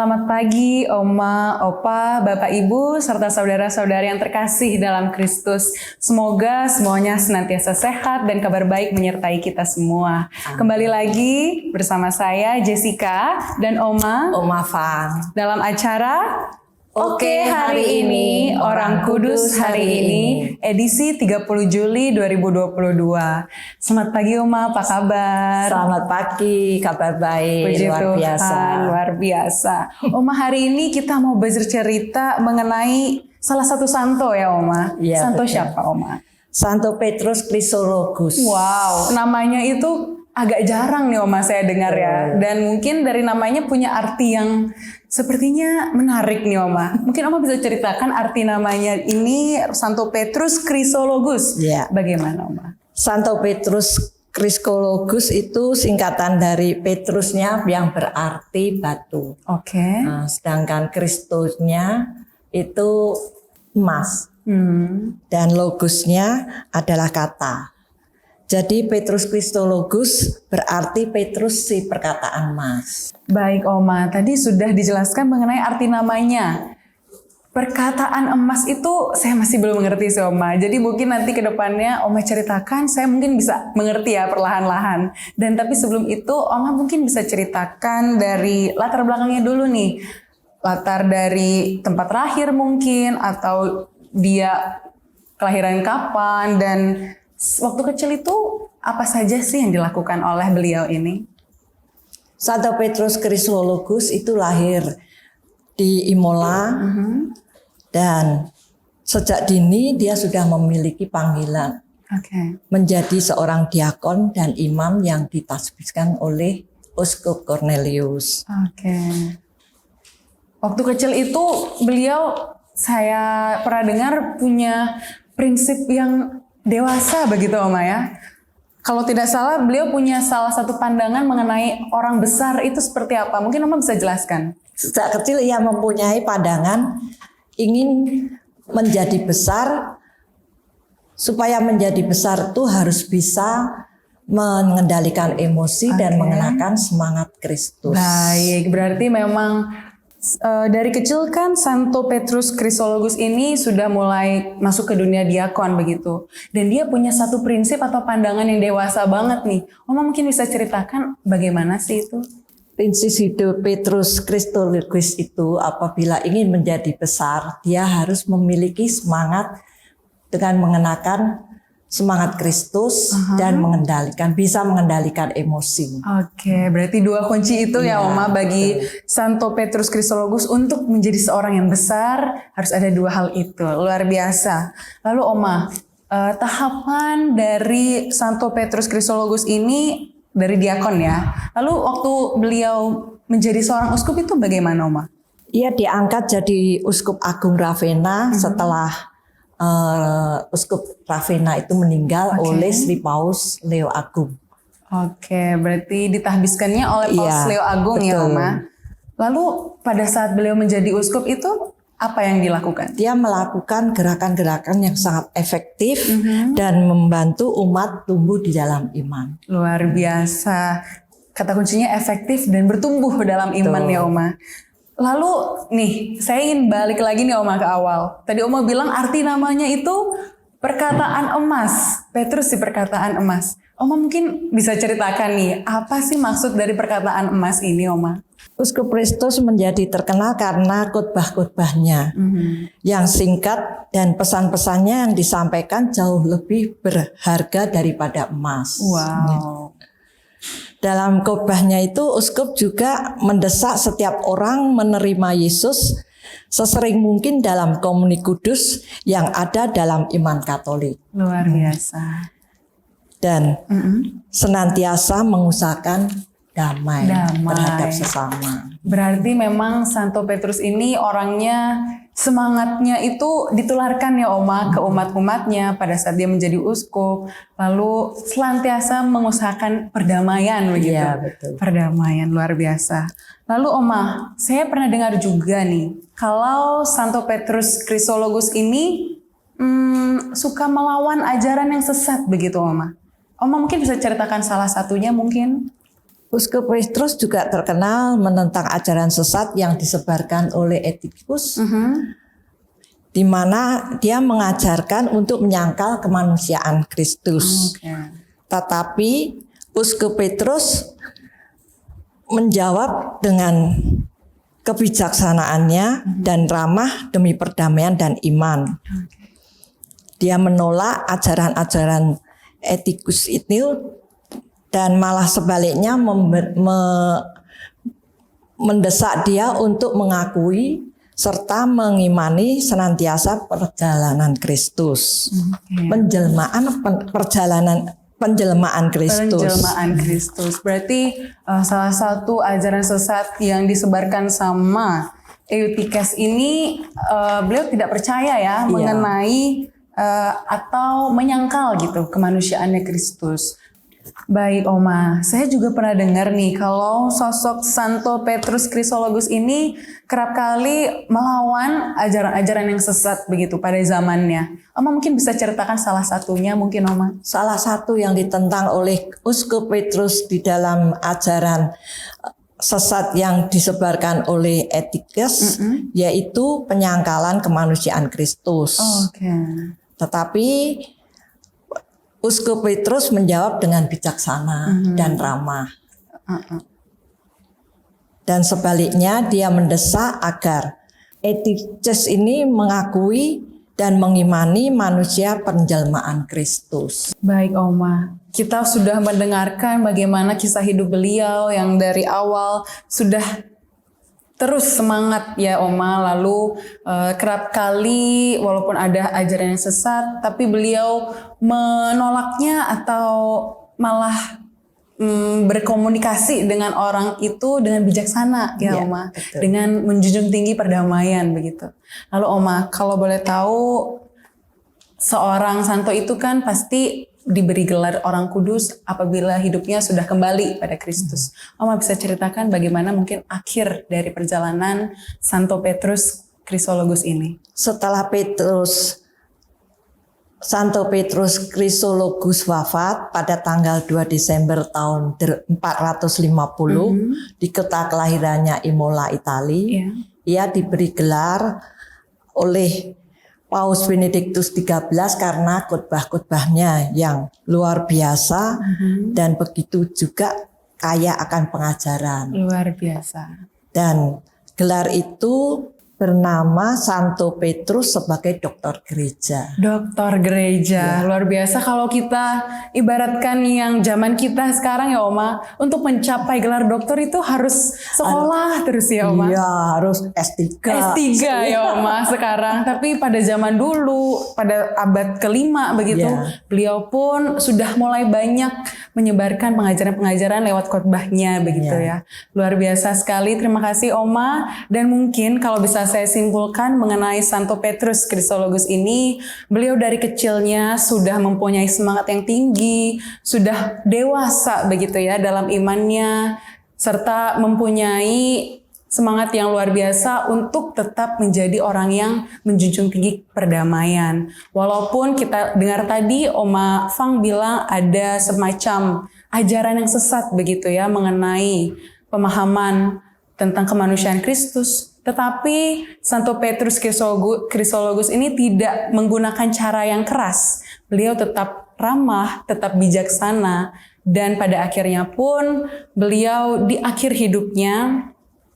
Selamat pagi, Oma, Opa, Bapak Ibu, serta saudara-saudari yang terkasih dalam Kristus. Semoga semuanya senantiasa sehat dan kabar baik menyertai kita semua. Kembali lagi bersama saya, Jessica, dan Oma Van. dalam acara Oke hari ini, Orang Kudus hari ini, edisi 30 Juli 2022. Selamat pagi Oma, apa kabar? Selamat pagi, kabar baik, Puji luar biasa. Tuhan, luar biasa. Oma, hari ini kita mau bercerita mengenai salah satu santo ya Oma. Iya, Santo betul. siapa Oma? Santo Petrus Chrysologus. Wow, namanya itu agak jarang nih Oma saya dengar ya. Dan mungkin dari namanya punya arti yang sepertinya menarik nih Oma. Mungkin Oma bisa ceritakan arti namanya ini Santo Petrus Chrysologus. Iya. Bagaimana Oma? Santo Petrus Chrysologus itu singkatan dari Petrusnya yang berarti batu. Oke. Nah, sedangkan Kristusnya itu emas. Dan logusnya adalah kata. Jadi Petrus Chrysologus berarti Petrus si perkataan emas. Baik Oma, tadi sudah dijelaskan mengenai arti namanya. Perkataan emas itu saya masih belum mengerti sih Oma. Jadi mungkin nanti ke depannya Oma ceritakan, saya mungkin bisa mengerti ya perlahan-lahan. Dan tapi sebelum itu Oma mungkin bisa ceritakan dari latar belakangnya dulu nih. Latar dari tempat lahir mungkin, atau dia kelahiran kapan, dan waktu kecil itu apa saja sih yang dilakukan oleh beliau ini? Santo Petrus Chrysologus itu lahir di Imola dan sejak dini dia sudah memiliki panggilan menjadi seorang diakon dan imam yang ditasbihkan oleh Uskup Cornelius. Waktu kecil itu beliau, saya pernah dengar, punya prinsip yang dewasa begitu Oma ya. Kalau tidak salah beliau punya salah satu pandangan mengenai orang besar itu seperti apa. Mungkin Oma bisa jelaskan. Sejak kecil ia mempunyai pandangan ingin menjadi besar. Supaya menjadi besar itu harus bisa mengendalikan emosi dan mengenakan semangat Kristus. Baik, berarti memang dari kecil kan Santo Petrus Chrysologus ini sudah mulai masuk ke dunia diakon begitu. Dan dia punya satu prinsip atau pandangan yang dewasa banget nih. Oma mungkin bisa ceritakan bagaimana sih itu? Prinsip hidup Petrus Chrysologus itu apabila ingin menjadi besar, dia harus memiliki semangat dengan mengenakan semangat Kristus dan bisa mengendalikan emosi. Oke, berarti dua kunci itu ya Oma bagi Santo Petrus Chrysologus untuk menjadi seorang yang besar, harus ada dua hal itu. Luar biasa. Lalu Oma, tahapan dari Santo Petrus Chrysologus ini dari diakon ya. Lalu waktu beliau menjadi seorang uskup itu bagaimana Oma? Ia diangkat jadi Uskup Agung Ravenna setelah Uskup Ravenna itu meninggal oleh Sri Paus Leo Agung. Oke, berarti ditahbiskannya oleh Paus Leo Agung ya Oma. Lalu pada saat beliau menjadi uskup itu apa yang dilakukan? Dia melakukan gerakan-gerakan yang sangat efektif dan membantu umat tumbuh di dalam iman. Luar biasa. Kata kuncinya efektif dan bertumbuh dalam iman ya Oma. Lalu nih, saya ingin balik lagi nih Oma ke awal. Tadi Oma bilang arti namanya itu perkataan emas. Petrus si perkataan emas. Oma mungkin bisa ceritakan nih, apa sih maksud dari perkataan emas ini Oma? Uskup Kristus menjadi terkenal karena khotbah-khotbahnya yang singkat dan pesan-pesannya yang disampaikan jauh lebih berharga daripada emas. Wow. Dalam khotbahnya itu uskup juga mendesak setiap orang menerima Yesus sesering mungkin dalam komuni kudus yang ada dalam iman Katolik. Luar biasa. Dan senantiasa mengusahakan damai terhadap sesama. Berarti memang Santo Petrus ini orangnya, semangatnya itu ditularkan ya Oma ke umat-umatnya pada saat dia menjadi uskup. Lalu senantiasa mengusahakan perdamaian begitu. Iya, betul. Perdamaian luar biasa. Lalu Oma, saya pernah dengar juga nih, kalau Santo Petrus Chrysologus ini suka melawan ajaran yang sesat begitu Oma. Oma mungkin bisa ceritakan salah satunya mungkin? Uskup Petrus juga terkenal menentang ajaran sesat yang disebarkan oleh Etikus, di mana dia mengajarkan untuk menyangkal kemanusiaan Kristus. Tetapi Uskup Petrus menjawab dengan kebijaksanaannya dan ramah demi perdamaian dan iman. Dia menolak ajaran-ajaran Etikus itu dan malah sebaliknya mendesak dia untuk mengakui serta mengimani senantiasa perjalanan Kristus. Penjelmaan Kristus. Penjelmaan Kristus. Berarti salah satu ajaran sesat yang disebarkan sama Eutyches ini, beliau tidak percaya ya mengenai atau menyangkal gitu kemanusiaannya Kristus. Baik Oma, saya juga pernah dengar nih kalau sosok Santo Petrus Chrysologus ini kerap kali melawan ajaran-ajaran yang sesat begitu pada zamannya. Oma mungkin bisa ceritakan salah satunya mungkin Oma? Salah satu yang ditentang oleh Uskup Petrus di dalam ajaran sesat yang disebarkan oleh Etikus yaitu penyangkalan kemanusiaan Kristus. Tetapi Uskup Petrus menjawab dengan bijaksana dan ramah. Dan sebaliknya dia mendesak agar Etikus ini mengakui dan mengimani manusia penjelmaan Kristus. Baik Oma, kita sudah mendengarkan bagaimana kisah hidup beliau yang dari awal sudah terus semangat ya Oma, lalu kerap kali walaupun ada ajaran yang sesat tapi beliau menolaknya atau malah berkomunikasi dengan orang itu dengan bijaksana ya Oma, betul. Dengan menjunjung tinggi perdamaian begitu. Lalu Oma, kalau boleh tahu seorang santo itu kan pasti diberi gelar orang kudus apabila hidupnya sudah kembali pada Kristus. Oma bisa ceritakan bagaimana mungkin akhir dari perjalanan Santo Petrus Chrysologus ini? Setelah Santo Petrus Chrysologus wafat pada tanggal 2 Desember tahun 450 di kota kelahirannya Imola, Italia. Ia diberi gelar oleh Paus Benediktus XIII karena khotbah-khotbahnya yang luar biasa dan begitu juga kaya akan pengajaran. Luar biasa. Dan gelar itu bernama Santo Petrus sebagai doktor gereja. Doktor gereja, luar biasa. Kalau kita ibaratkan yang zaman kita sekarang ya Oma, untuk mencapai gelar doktor itu harus sekolah terus ya Oma. Iya, harus S3. S3 ya Oma sekarang. Tapi pada zaman dulu, pada abad ke-5 begitu, beliau pun sudah mulai banyak menyebarkan pengajaran-pengajaran lewat khotbahnya begitu ya. Luar biasa sekali. Terima kasih Oma. Dan mungkin kalau bisa saya simpulkan mengenai Santo Petrus Chrysologus ini, beliau dari kecilnya sudah mempunyai semangat yang tinggi, sudah dewasa begitu ya dalam imannya, serta mempunyai semangat yang luar biasa untuk tetap menjadi orang yang menjunjung tinggi perdamaian. Walaupun kita dengar tadi Oma Fang bilang ada semacam ajaran yang sesat begitu ya mengenai pemahaman tentang kemanusiaan Kristus. Tetapi Santo Petrus Chrysologus ini tidak menggunakan cara yang keras. Beliau tetap ramah, tetap bijaksana. Dan pada akhirnya pun beliau di akhir hidupnya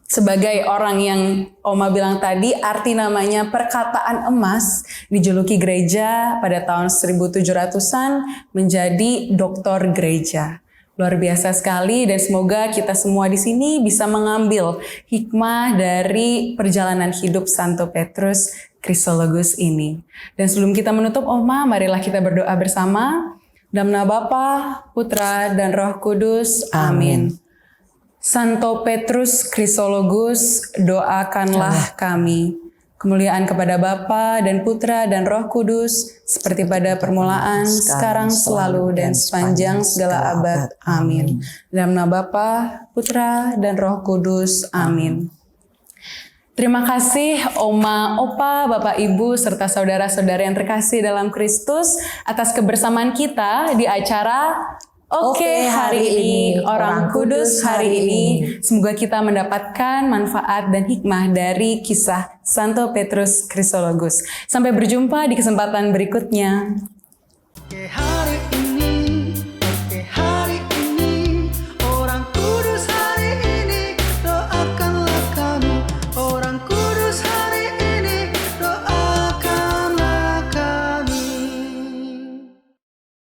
sebagai orang yang Oma bilang tadi, arti namanya perkataan emas, dijuluki gereja pada tahun 1700-an menjadi doktor gereja. Luar biasa sekali dan semoga kita semua di sini bisa mengambil hikmah dari perjalanan hidup Santo Petrus Chrysologus ini. Dan sebelum kita menutup Oma, marilah kita berdoa bersama. Dalam nama Bapa, Putra, dan Roh Kudus. Amin. Santo Petrus Chrysologus, doakanlah kami. Kemuliaan kepada Bapa dan Putra dan Roh Kudus, seperti pada permulaan, sekarang, selalu, dan sepanjang segala abad. Amin. Dalam nama Bapa, Putra, dan Roh Kudus. Amin. Terima kasih Oma, Opa, Bapak, Ibu, serta saudara-saudara yang terkasih dalam Kristus atas kebersamaan kita di acara Oke, hari ini orang kudus hari ini. Semoga kita mendapatkan manfaat dan hikmah dari kisah Santo Petrus Kristologus. Sampai berjumpa di kesempatan berikutnya. Oke,